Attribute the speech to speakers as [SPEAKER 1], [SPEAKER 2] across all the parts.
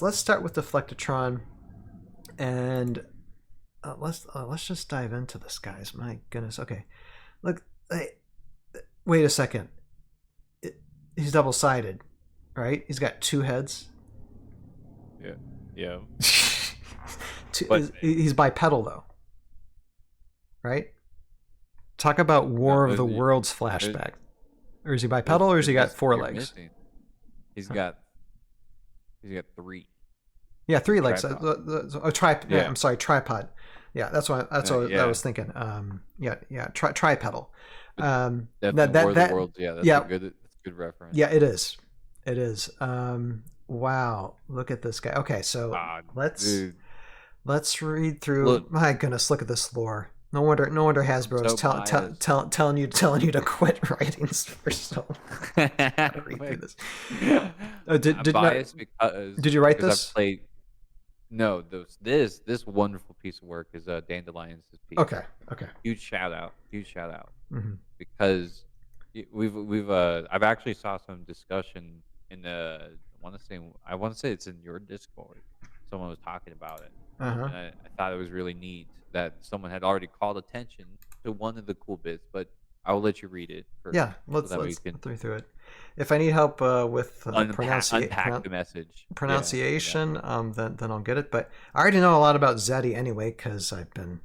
[SPEAKER 1] let's start with Deflectatron, and let's just dive into this, guys. My goodness. Okay, look. Hey, wait a second. He's double-sided, right? He's got two heads.
[SPEAKER 2] Yeah. Yeah.
[SPEAKER 1] He's bipedal though, right? Talk about War of the Worlds flashback. Or is he bipedal, or has he got four legs?
[SPEAKER 2] Missing. He's got three.
[SPEAKER 1] Yeah, three legs. Yeah. I'm sorry, tripod. Yeah, that's what I was thinking. Tripedal.
[SPEAKER 2] Definitely War of the Worlds. Yeah, that's a good reference.
[SPEAKER 1] Yeah, it is. It is. Wow, look at this guy. Okay, so let's read through. Look, my goodness, look at this lore. No wonder Hasbro is telling you to quit writing for so long. Read through this. Did you write this?
[SPEAKER 2] No, this wonderful piece of work is Dandelion's piece.
[SPEAKER 1] Okay.
[SPEAKER 2] Huge shout out, because I've actually saw some discussion in the I want to say it's in your Discord. Someone was talking about it. And I thought it was really neat that someone had already called attention to one of the cool bits, but I'll let you read it first.
[SPEAKER 1] Yeah, let's go through it. If I need help with
[SPEAKER 2] unpack the message
[SPEAKER 1] pronunciation, then I'll get it. But I already know a lot about Zeddy anyway, because I've been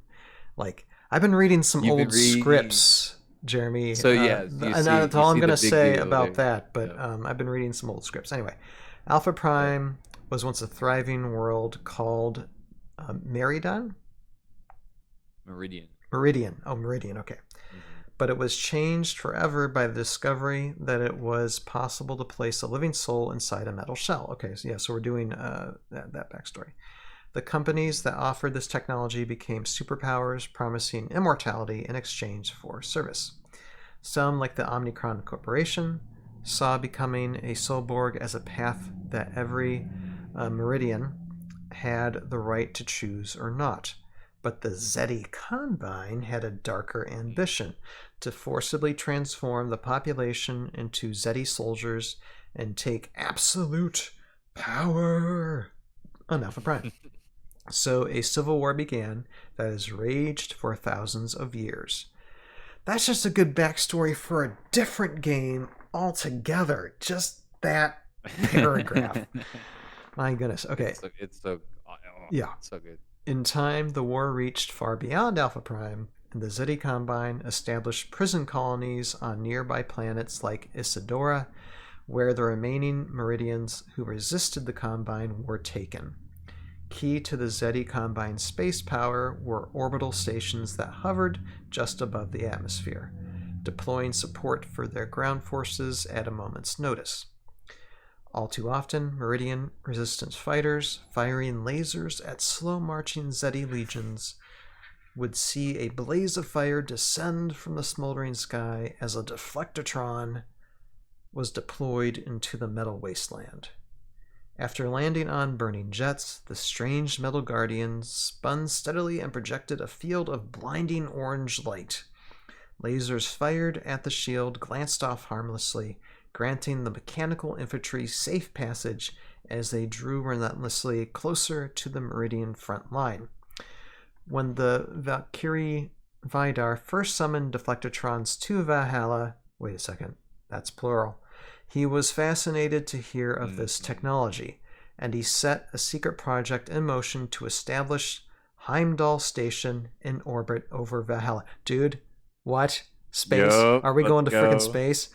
[SPEAKER 1] reading some old scripts, Jeremy.
[SPEAKER 2] So
[SPEAKER 1] and that's all I'm going to say about that. But I've been reading some old scripts anyway. Alpha Prime was once a thriving world called Meridian. Oh, Meridian. Okay. But it was changed forever by the discovery that it was possible to place a living soul inside a metal shell. Okay, so we're doing that backstory. The companies that offered this technology became superpowers, promising immortality in exchange for service. Some, like the Omnicron Corporation, saw becoming a Soulborg as a path that every Meridian had the right to choose or not. But the Zeddy Combine had a darker ambition to forcibly transform the population into Zeddy soldiers and take absolute power on Alpha Prime. So a civil war began that has raged for thousands of years. That's just a good backstory for a different game altogether. Just that paragraph. My goodness. Okay.
[SPEAKER 2] It's so good.
[SPEAKER 1] In time, the war reached far beyond Alpha Prime, and the Zeddy Combine established prison colonies on nearby planets like Isidora, where the remaining Meridians who resisted the Combine were taken. Key to the Zeddy Combine's space power were orbital stations that hovered just above the atmosphere, deploying support for their ground forces at a moment's notice. All too often, Meridian resistance fighters, firing lasers at slow-marching Zeddy legions, would see a blaze of fire descend from the smoldering sky as a Deflectatron was deployed into the metal wasteland. After landing on burning jets, the strange metal guardians spun steadily and projected a field of blinding orange light. Lasers fired at the shield glanced off harmlessly, granting the mechanical infantry safe passage as they drew relentlessly closer to the Meridian front line. When the Valkyrie Vidar first summoned Deflectatrons to Valhalla, wait a second, that's plural, he was fascinated to hear of this technology, and he set a secret project in motion to establish Heimdall Station in orbit over Valhalla. Dude, what? Space? Are we going to frickin' space?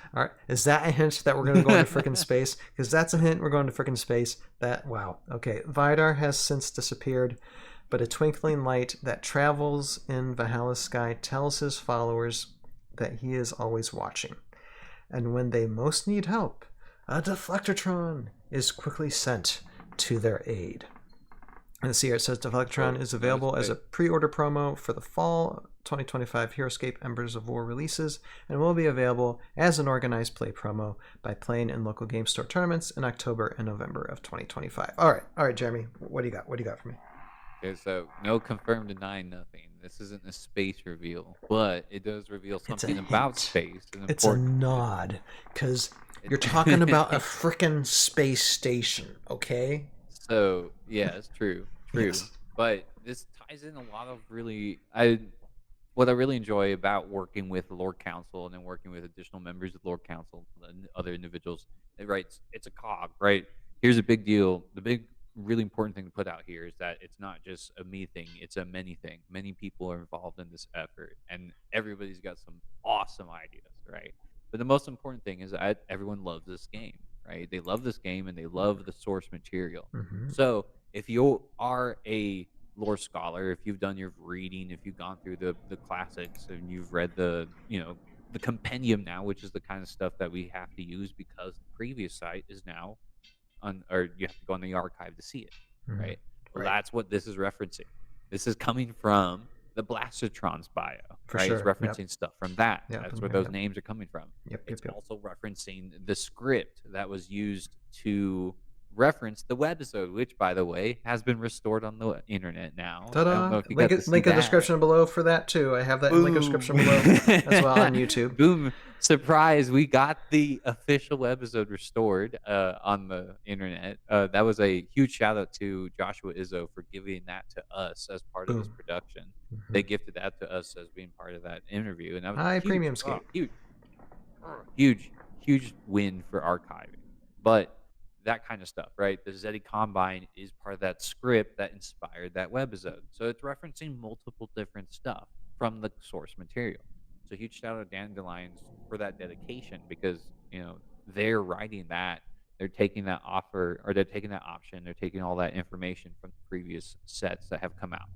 [SPEAKER 1] Is that a hint that we're going to go into frickin' space? Because that's a hint we're going to frickin' space. Wow. Okay, Vidar has since disappeared, but a twinkling light that travels in Valhalla's sky tells his followers that he is always watching. And when they most need help, a Deflectatron is quickly sent to their aid. And see here it says Deflectatron is available as a pre-order promo for the fall 2025 Heroscape Embers of War releases, and will be available as an organized play promo by playing in local game store tournaments in October and November of 2025. All right, Jeremy, what do you got? What do you got for me?
[SPEAKER 2] Okay, so no confirm, deny, nothing. This isn't a space reveal, but it does reveal something about space.
[SPEAKER 1] It's a nod, because you're talking about a frickin' space station, okay?
[SPEAKER 2] So yeah, it's true.
[SPEAKER 1] Yes.
[SPEAKER 2] But this ties in a lot of what I really enjoy about working with the Lord Council and then working with additional members of the Lord Council and other individuals, right? It's a cog, right? Here's a big deal. The big, really important thing to put out here is that it's not just a me thing, it's a many thing. Many people are involved in this effort, and everybody's got some awesome ideas, right? But the most important thing is that everyone loves this game, right? They love this game and they love the source material.
[SPEAKER 1] Mm-hmm.
[SPEAKER 2] So if you are a lore scholar, if you've done your reading, if you've gone through the classics and you've read the compendium now, which is the kind of stuff that we have to use because the previous site is now on, or you have to go on the archive to see it,
[SPEAKER 1] Mm-hmm.
[SPEAKER 2] right? Well,
[SPEAKER 1] Right.
[SPEAKER 2] that's what this is referencing. This is coming from the Blastatron's bio,
[SPEAKER 1] For
[SPEAKER 2] right? It's
[SPEAKER 1] sure.
[SPEAKER 2] referencing stuff from that.
[SPEAKER 1] Yep.
[SPEAKER 2] That's where
[SPEAKER 1] Yep.
[SPEAKER 2] those names are coming from.
[SPEAKER 1] Yep.
[SPEAKER 2] It's
[SPEAKER 1] Yep.
[SPEAKER 2] also referencing the script that was used to reference the webisode, which, by the way, has been restored on the internet now. I don't
[SPEAKER 1] Ta-da!
[SPEAKER 2] know if you got to see
[SPEAKER 1] Link in the
[SPEAKER 2] that.
[SPEAKER 1] description below for that too. I have that in link in the description below as well on YouTube.
[SPEAKER 2] Boom! Surprise! We got the official episode restored on the internet. That was a huge shout out to Joshua Izzo for giving that to us as part of this
[SPEAKER 1] Boom.
[SPEAKER 2] production.
[SPEAKER 1] Mm-hmm.
[SPEAKER 2] They gifted that to us as being part of that interview, and that was
[SPEAKER 1] Hi,
[SPEAKER 2] huge.
[SPEAKER 1] Premium Scape.
[SPEAKER 2] Huge win for archiving. But that kind of stuff, right? The Zeddy Combine is part of that script that inspired that webisode. So it's referencing multiple different stuff from the source material. So huge shout out to Dandelions for that dedication, because they're writing that, they're taking that offer, or they're taking that option, they're taking all that information from previous sets that have come out,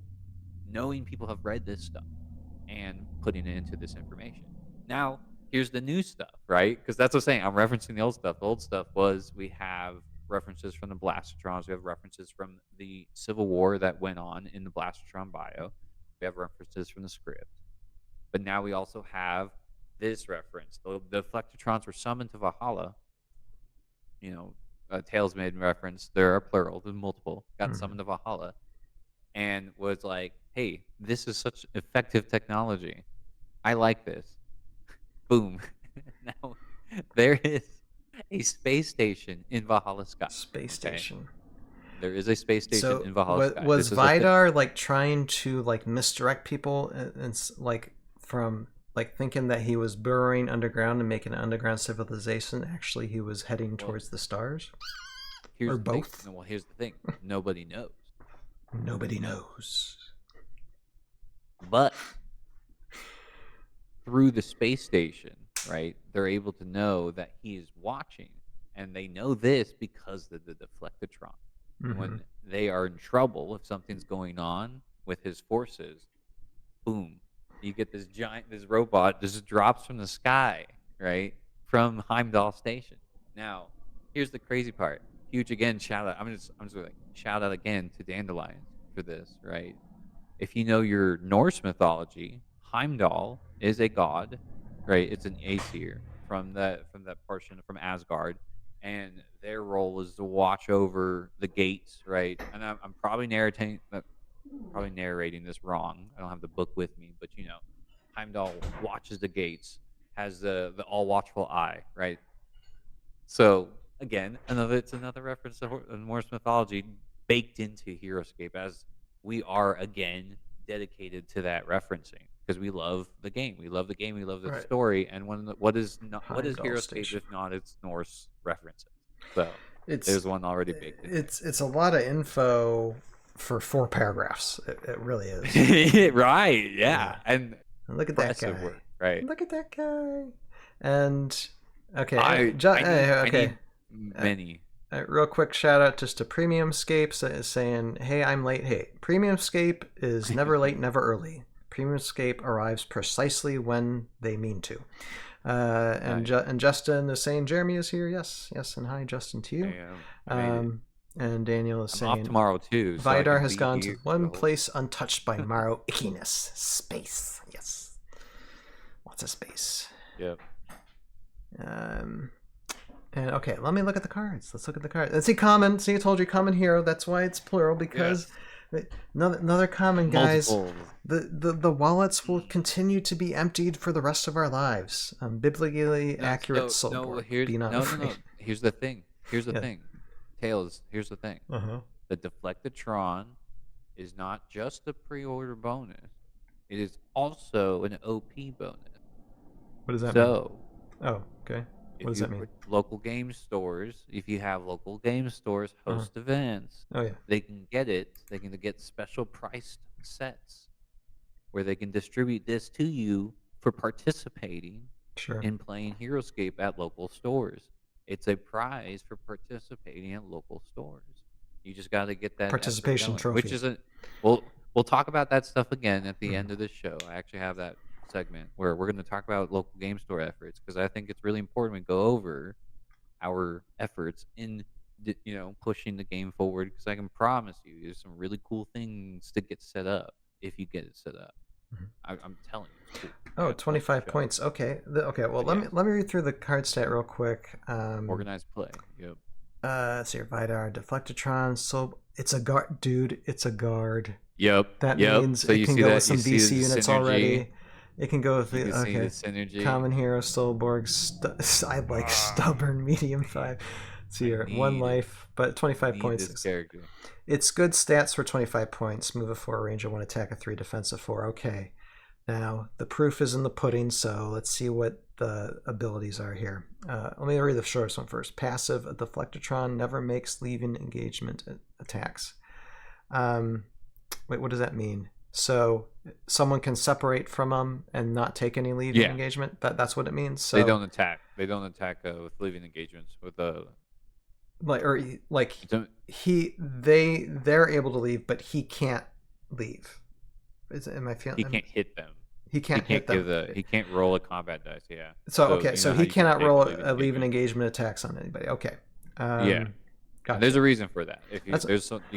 [SPEAKER 2] knowing people have read this stuff and putting it into this information. Now here's the new stuff, right? Because that's what I'm saying. I'm referencing the old stuff. The old stuff was, we have references from the Blastatrons. We have references from the Civil War that went on in the Blastatron bio. We have references from the script. But now we also have this reference. The Deflectatrons were summoned to Valhalla. Tails made reference. There are plural. There's multiple. Got summoned to Valhalla. And was like, hey, this is such effective technology. I like this. Boom. Now there is a space station in Valhalla Sky.
[SPEAKER 1] Space station.
[SPEAKER 2] There is a space station in Valhalla Sky.
[SPEAKER 1] Was Vidar like trying to like misdirect people and like from like thinking that he was burrowing underground and making an underground civilization? Actually, he was heading towards the stars. Or both.
[SPEAKER 2] Well, here's the thing. Nobody knows.
[SPEAKER 1] Nobody knows.
[SPEAKER 2] But through the space station, right, they're able to know that he is watching, and they know this because of the Deflectatron. Mm-hmm. When they are in trouble, if something's going on with his forces, boom, you get this robot just drops from the sky, right, from Heimdall Station. Now, here's the crazy part. Huge again, shout out. I'm just like, shout out again to Dandelions for this, right? If you know your Norse mythology, Heimdall is a god, right? It's an Aesir from that portion from Asgard, and their role is to watch over the gates, right? And I'm probably narrating this wrong. I don't have the book with me, but Heimdall watches the gates, has the all watchful eye, right? So again, it's another reference to Norse mythology baked into Heroscape, as we are again dedicated to that referencing. Because we love the game, we love the story, and what is Heroscape if not its Norse references? So there's one already baked in.
[SPEAKER 1] It's a lot of info for 4 paragraphs. It really is.
[SPEAKER 2] Right? Yeah. And
[SPEAKER 1] look at that guy.
[SPEAKER 2] Work, right?
[SPEAKER 1] Look at that guy. And okay,
[SPEAKER 2] I need many.
[SPEAKER 1] Real quick shout out just to Premiumscape saying, "Hey, I'm late." Hey, Premiumscape is never late, never early. Premiumscape arrives precisely when they mean to. And Justin is saying Jeremy is here. Yes, and hi Justin to you. And Daniel is saying
[SPEAKER 2] off tomorrow too.
[SPEAKER 1] Vidar has gone to one place untouched by Morrow ickiness. Space. Yes. Lots of space.
[SPEAKER 2] Yep.
[SPEAKER 1] And okay, let me look at the cards. Let's look at the cards. Let's see common. See, I told you common hero. That's why it's plural, because another common, guys. The wallets will continue to be emptied for the rest of our lives. Biblically accurate soul.
[SPEAKER 2] Here's the thing. Tails, here's the thing. the Deflectatron is not just a pre-order bonus; it is also an OP bonus.
[SPEAKER 1] What does that mean?
[SPEAKER 2] So,
[SPEAKER 1] Oh, okay. What does that mean?
[SPEAKER 2] Local game stores, if you have local game stores host events,
[SPEAKER 1] Oh yeah,
[SPEAKER 2] they can get it. They can get special priced sets where they can distribute this to you for participating
[SPEAKER 1] sure.
[SPEAKER 2] in playing Heroscape at local stores. It's a prize for participating at local stores. You just got to get that
[SPEAKER 1] Participation
[SPEAKER 2] effort going,
[SPEAKER 1] trophy.
[SPEAKER 2] which isn't. We'll talk about that stuff again at the end of the show. I actually have that segment where we're going to talk about local game store efforts because I think it's really important we go over our efforts in pushing the game forward, because I can promise you there's some really cool things to get set up if you get it set up. I'm telling you, it's cool.
[SPEAKER 1] Oh, 25 points. Okay. Okay. Well, let me read through the card stat real quick.
[SPEAKER 2] Organized play. Yep.
[SPEAKER 1] So your Vidar, Deflectatron. So it's a guard, dude. It's a guard.
[SPEAKER 2] Yep.
[SPEAKER 1] That means
[SPEAKER 2] so
[SPEAKER 1] it can go with some VC units already. It can go with the
[SPEAKER 2] synergy.
[SPEAKER 1] Common Hero, Stolborg. I like Stubborn, Medium 5. So you're 1 life, but 25 points.
[SPEAKER 2] This character.
[SPEAKER 1] It's good stats for 25 points. Move a 4, range of 1, attack a 3, defense of 4. Okay. Now, the proof is in the pudding, so let's see what the abilities are here. Let me read the shortest one first. Passive, a Deflectatron never makes leaving engagement attacks. Wait, what does that mean? So someone can separate from them and not take any leaving engagement? That's what it means? So
[SPEAKER 2] they don't attack. They don't attack with leaving engagements. With
[SPEAKER 1] they're able to leave, but he can't leave. Am I feeling?
[SPEAKER 2] He can't hit them.
[SPEAKER 1] He can't hit them.
[SPEAKER 2] He can't roll a combat dice. Yeah.
[SPEAKER 1] So he cannot roll a leave an engagement attacks on anybody. Okay.
[SPEAKER 2] Gotcha. There's a reason for that. If you got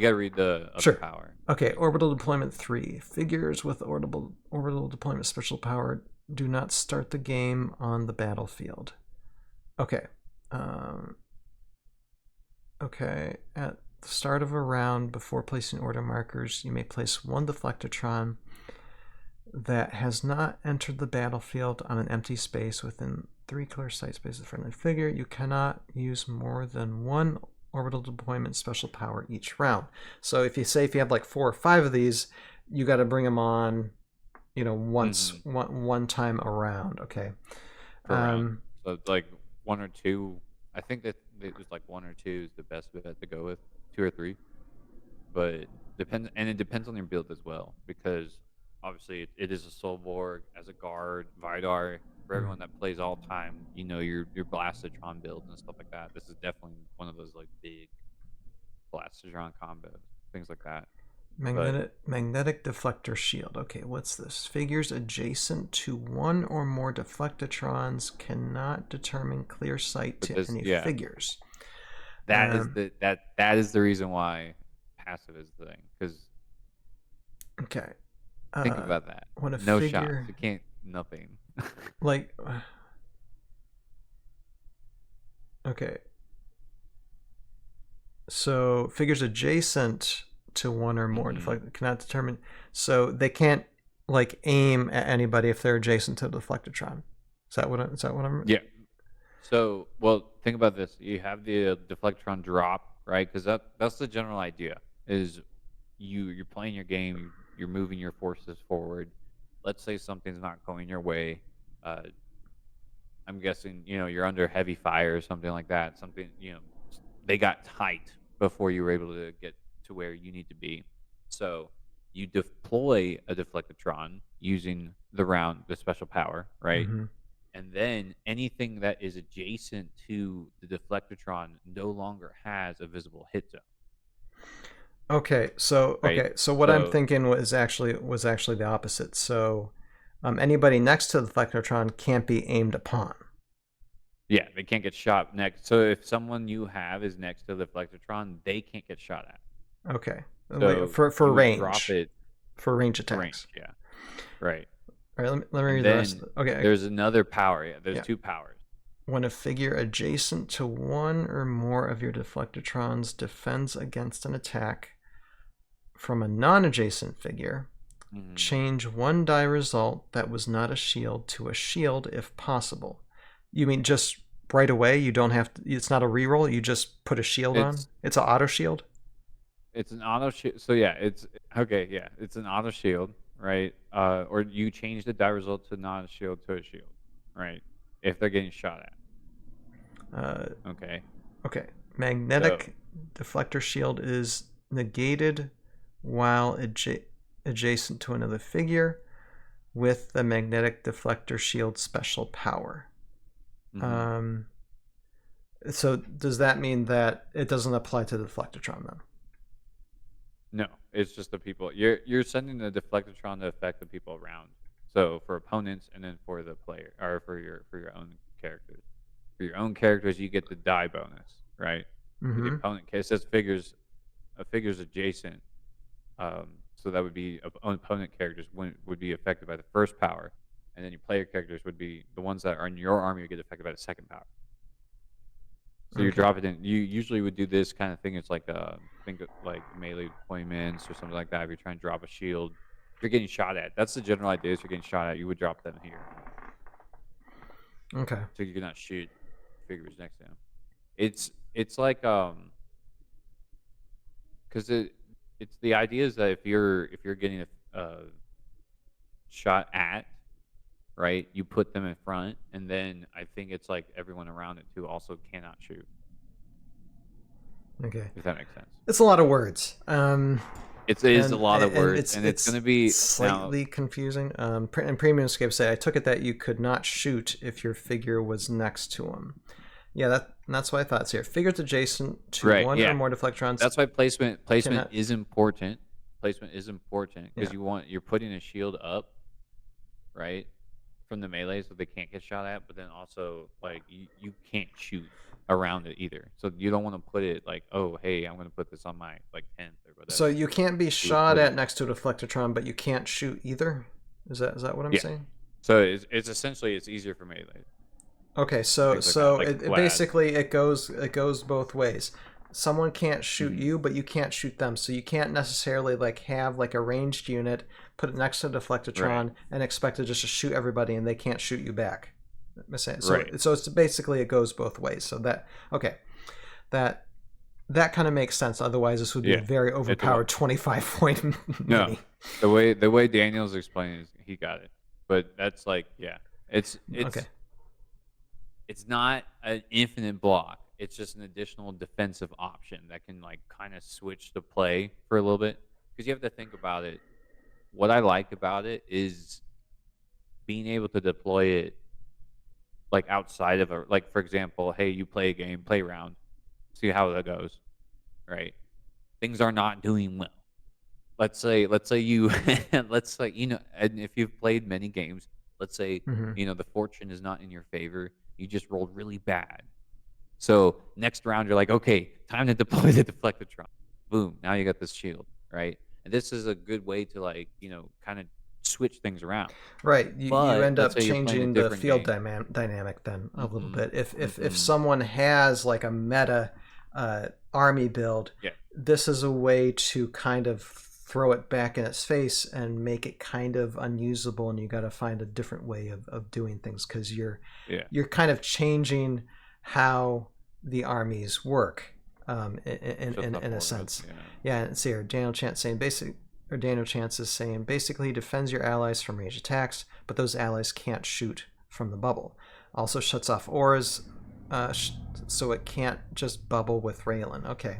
[SPEAKER 2] to read the power.
[SPEAKER 1] Okay. Orbital deployment 3. Figures with orbital deployment special power do not start the game on the battlefield. Okay. Okay. At the start of a round, before placing order markers, you may place 1 Deflectatron that has not entered the battlefield on an empty space within 3 clear sight spaces of a friendly figure. You cannot use more than 1 orbital deployment special power each round. So if you have like 4 or 5 of these, you got to bring them on, once, one time around. Okay.
[SPEAKER 2] So like 1 or 2. I think that it was like 1 or 2 is the best bet to go with. 2 or 3, but it depends on your build as well, because obviously it is a Solborg as a guard, Vidar. For everyone that plays all time, your Blastitron builds and stuff like that. This is definitely one of those like big Blastitron combos, things like that.
[SPEAKER 1] Magnetic deflector shield. Okay, what's this? Figures adjacent to 1 or more Deflectatrons cannot determine clear sight to any figures.
[SPEAKER 2] That is the reason why passive is the thing. Because
[SPEAKER 1] okay,
[SPEAKER 2] think about that.
[SPEAKER 1] When a
[SPEAKER 2] no
[SPEAKER 1] figure,
[SPEAKER 2] shots. You can't nothing.
[SPEAKER 1] Like okay, so figures adjacent to 1 or more deflect cannot determine. So they can't like aim at anybody if they're adjacent to the Deflectatron. Is that what I'm?
[SPEAKER 2] Yeah. So, well, think about this. You have the Deflectatron drop, right? Because that's the general idea. Is you're playing your game, you're moving your forces forward. Let's say something's not going your way. I'm guessing you're under heavy fire or something like that. Something they got tight before you were able to get to where you need to be. So you deploy a Deflectatron using the special power, right? And then anything that is adjacent to the Deflectatron no longer has a visible hit zone.
[SPEAKER 1] Okay, so what I'm thinking was actually the opposite. So anybody next to the Deflectatron can't be aimed upon.
[SPEAKER 2] Yeah, they can't get shot next. So if someone you have is next to the Deflectatron, they can't get shot at.
[SPEAKER 1] Okay.
[SPEAKER 2] So
[SPEAKER 1] for range.
[SPEAKER 2] Drop it
[SPEAKER 1] for range attacks.
[SPEAKER 2] For range, yeah. Right.
[SPEAKER 1] All right, let me read the rest. Okay.
[SPEAKER 2] There's another power. Yeah, there's 2 powers.
[SPEAKER 1] When a figure adjacent to 1 or more of your Deflectatrons defends against an attack from a non-adjacent figure, change 1 die result that was not a shield to a shield if possible. You mean just right away? You don't have to. It's not a reroll. You just put a shield on. It's an auto shield.
[SPEAKER 2] It's an auto shield. So yeah, it's okay. Yeah, it's an auto shield, right? Or you change the die result to not a shield to a shield, right? If they're getting shot at. Okay.
[SPEAKER 1] Okay. Magnetic deflector shield is negated while adjacent to another figure with the magnetic deflector shield special power. Mm-hmm. So does that mean that it doesn't apply to the Deflectatron then?
[SPEAKER 2] No, it's just the people. You're sending the Deflectatron to affect the people around. So for opponents, and then for the player, or for your own characters. For your own characters, you get the die bonus, right? Mm-hmm. The opponent case says figures adjacent. So that would be opponent characters would be affected by the first power, and then your player characters would be the ones that are in your army would get affected by the second power. So you drop it in. You usually would do this kind of thing. It's like think of like melee deployments or something like that. If you're trying to drop a shield, if you're getting shot at, that's the general idea. If you're getting shot at, you would drop them here.
[SPEAKER 1] Okay.
[SPEAKER 2] So you cannot shoot figures next to them. It's like because it's the idea is that if you're getting a shot at, right, you put them in front, and then I think it's like everyone around it too also cannot shoot.
[SPEAKER 1] Okay.
[SPEAKER 2] If that makes sense.
[SPEAKER 1] It's a lot of words.
[SPEAKER 2] It is a lot of words, and it's going to be
[SPEAKER 1] slightly confusing. And Premium Escape say, I took it that you could not shoot if your figure was next to him. Yeah, that's what I thought. It's here. Figures adjacent to one or more Deflectrons.
[SPEAKER 2] That's why placement is important. Placement is important because you're putting a shield up, right, from the melee, so they can't get shot at. But then also, like, you can't shoot around it either. So you don't want to put it like, oh, hey, I'm going to put this on my like 10th or whatever.
[SPEAKER 1] So you can't be shot at next to a Deflectatron, but you can't shoot either. Is that what I'm saying?
[SPEAKER 2] So it's essentially it's easier for melee.
[SPEAKER 1] Okay, so it basically it goes both ways. Someone can't shoot you, but you can't shoot them. So you can't necessarily like have like a ranged unit, put it next to the Deflectatron, and expect it just to shoot everybody, and they can't shoot you back. So it's basically it goes both ways. So that kind of makes sense. Otherwise, this would be a very overpowered 25-point mini.
[SPEAKER 2] No, the way Daniel's explaining is he got it, but that's like it's okay. It's not an infinite block. It's just an additional defensive option that can like kind of switch the play for a little bit. Because you have to think about it. What I like about it is being able to deploy it like outside of like, for example, hey, you play a game, play a round, see how that goes, right? Things are not doing well. Let's say you, and if you've played many games, let's say, the fortune is not in your favor. You just rolled really bad. So next round, you're like, okay, time to deploy the Deflectatron. Boom, now you got this shield, right? And this is a good way to like, kind of switch things around.
[SPEAKER 1] Right. You end up changing the field dynamic then a little bit. If someone has like a meta army build, this is a way to kind of throw it back in its face and make it kind of unusable, and you got to find a different way of doing things because you're kind of changing how the armies work in a sense. And see here, Daniel Chance is saying basically defends your allies from range attacks, but those allies can't shoot from the bubble. Also shuts off auras, so it can't just bubble with Raylan. Okay.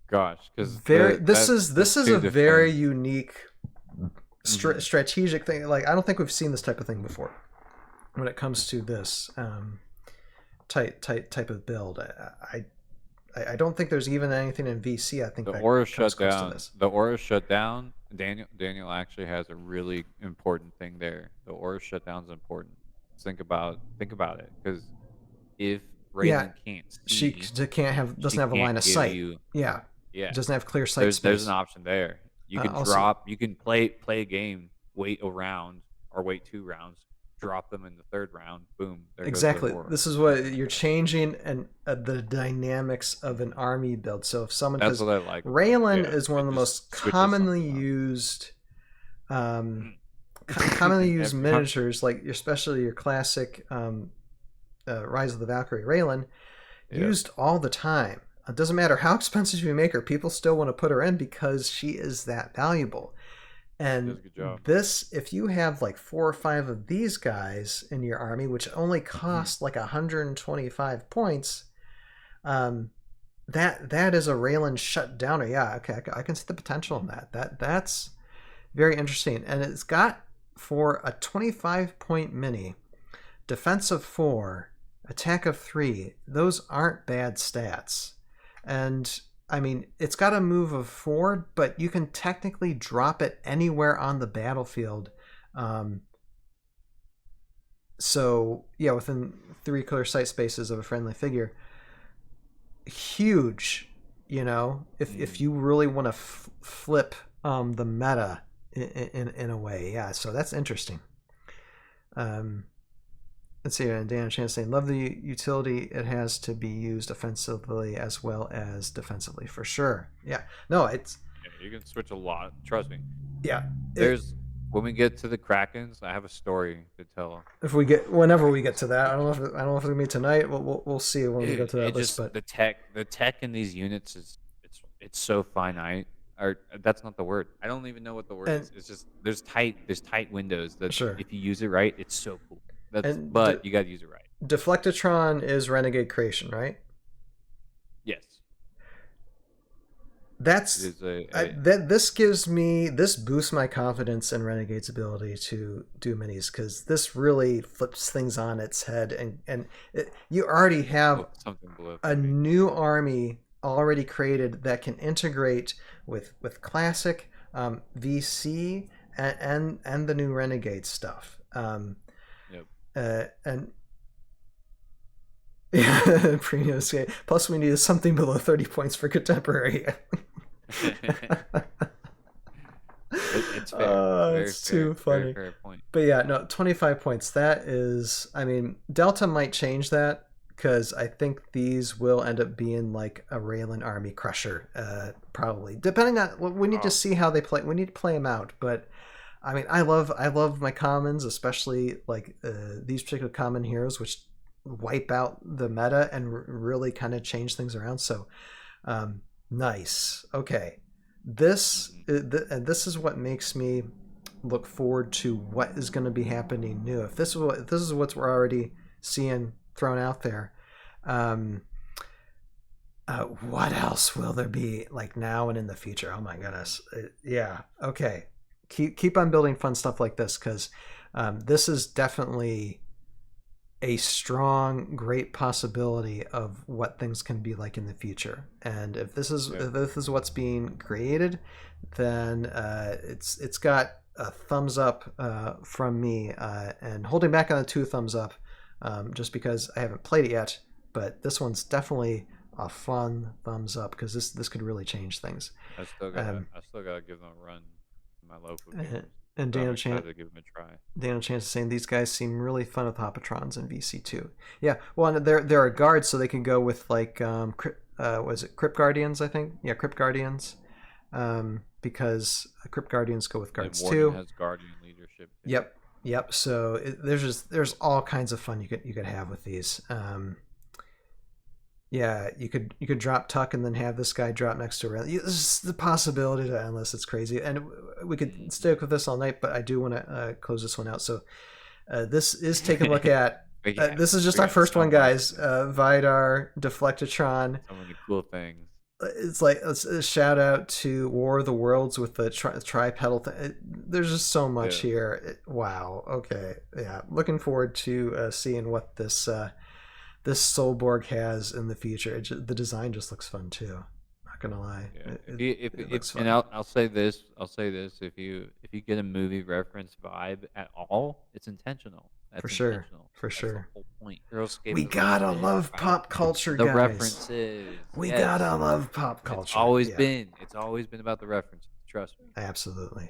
[SPEAKER 2] Gosh, because
[SPEAKER 1] this is a very unique strategic thing. Like I don't think we've seen this type of thing before when it comes to this type of build. I don't think there's even anything in VC. I think
[SPEAKER 2] the aura shut down. The aura shut down. Daniel actually has a really important thing there. The aura shutdown is important. Think about it, because if Raylan can't see,
[SPEAKER 1] doesn't have a line of sight. It doesn't have clear sight space.
[SPEAKER 2] There's an option there. You can drop. You can play a game, wait a round or wait 2 rounds, drop them in the 3rd round. Boom.
[SPEAKER 1] Exactly. This is what you're changing the dynamics of an army build. So if someone,
[SPEAKER 2] that's what I like.
[SPEAKER 1] Raylan is one of the most commonly used miniatures, like especially your classic Rise of the Valkyrie Raylan, used all the time. It doesn't matter how expensive you make her, people still want to put her in because she is that valuable. And this, if you have like 4 or 5 of these guys in your army, which only cost like 125 points, that is a Raylan shutdowner. Yeah, okay, I can see the potential in that. That's very interesting. And it's got, for a 25-point mini, defense of 4, attack of 3. Those aren't bad stats. And I mean, it's got a move of 4, but you can technically drop it anywhere on the battlefield. So yeah, within 3 clear sight spaces of a friendly figure. Huge, you know, if you really want to flip the meta in a way. Yeah, so that's interesting. Let's see, Dan Chance saying, love the utility it has to be used offensively as well as defensively, for sure. Yeah, no, it's...
[SPEAKER 2] Yeah, you can switch a lot, trust me.
[SPEAKER 1] Yeah.
[SPEAKER 2] When we get to the Krakens, I have a story to tell.
[SPEAKER 1] Whenever we get to that, I don't know if it's gonna be tonight. We'll see when we go to that list. But
[SPEAKER 2] the tech in these units it's so finite. Or that's not the word. I don't even know what the word is. It's just there's tight windows that if you use it right, it's so cool. But you got to use it right.
[SPEAKER 1] Deflectatron is Renegade creation, right?
[SPEAKER 2] Yes.
[SPEAKER 1] This boosts my confidence in Renegade's ability to do minis, because this really flips things on its head, and you already have a new army already created that can integrate with classic, VC, and the new Renegade stuff. And yeah, premium scale. Plus, we needed something below 30 points for contemporary.
[SPEAKER 2] It's fair.
[SPEAKER 1] It's too funny.
[SPEAKER 2] Fair point.
[SPEAKER 1] But yeah, no, 25 points. That is, I mean, Delta might change that, because I think these will end up being like a Raylan army crusher, probably. Depending on, we need to see how they play. We need to play them out, but. I mean, I love my commons, especially like these particular common heroes, which wipe out the meta and really kind of change things around. So, nice. Okay, this is what makes me look forward to what is going to be happening new. If this is what we're already seeing thrown out there, what else will there be like now and in the future? Oh my goodness, yeah. Okay. Keep on building fun stuff like this, because this is definitely a strong, great possibility of what things can be like in the future. And if this is what's being created, then it's got a thumbs up from me, and holding back on the 2 thumbs up just because I haven't played it yet. But this one's definitely a fun thumbs up, because this could really change things.
[SPEAKER 2] I still gotta give them a run. My local
[SPEAKER 1] and Daniel Chance
[SPEAKER 2] to give them a try.
[SPEAKER 1] Daniel Chance is saying these guys seem really fun with Hopatrons in VC2. Yeah, well, there are guards, so they can go with like was it Crypt Guardians? I think, yeah, Crypt Guardians, because Crypt Guardians go with guards too.
[SPEAKER 2] Has Guardian leadership.
[SPEAKER 1] Too. Yep. So there's all kinds of fun you could have with these. Yeah, you could drop Tuck and then have this guy drop next to her. The possibility to endless. It's crazy, and we could stick with this all night. But I do want to close this one out. So this is taking a look at. This is just our first one, guys. Vidar, Deflectatron.
[SPEAKER 2] So many cool things.
[SPEAKER 1] It's like a shout out to War of the Worlds with the tri-pedal thing. There's just so much here. Wow. Okay. Yeah. Looking forward to seeing what this Solborg has in the future. The design just looks fun too. Not gonna lie.
[SPEAKER 2] Yeah. It looks fun. And I'll say this. If you get a movie reference vibe at all, it's intentional. That's intentional.
[SPEAKER 1] For sure.
[SPEAKER 2] That's the whole point. Heroscape.
[SPEAKER 1] We gotta love pop culture, guys.
[SPEAKER 2] The references.
[SPEAKER 1] We gotta love pop culture.
[SPEAKER 2] It's always been about the references. Trust me.
[SPEAKER 1] Absolutely.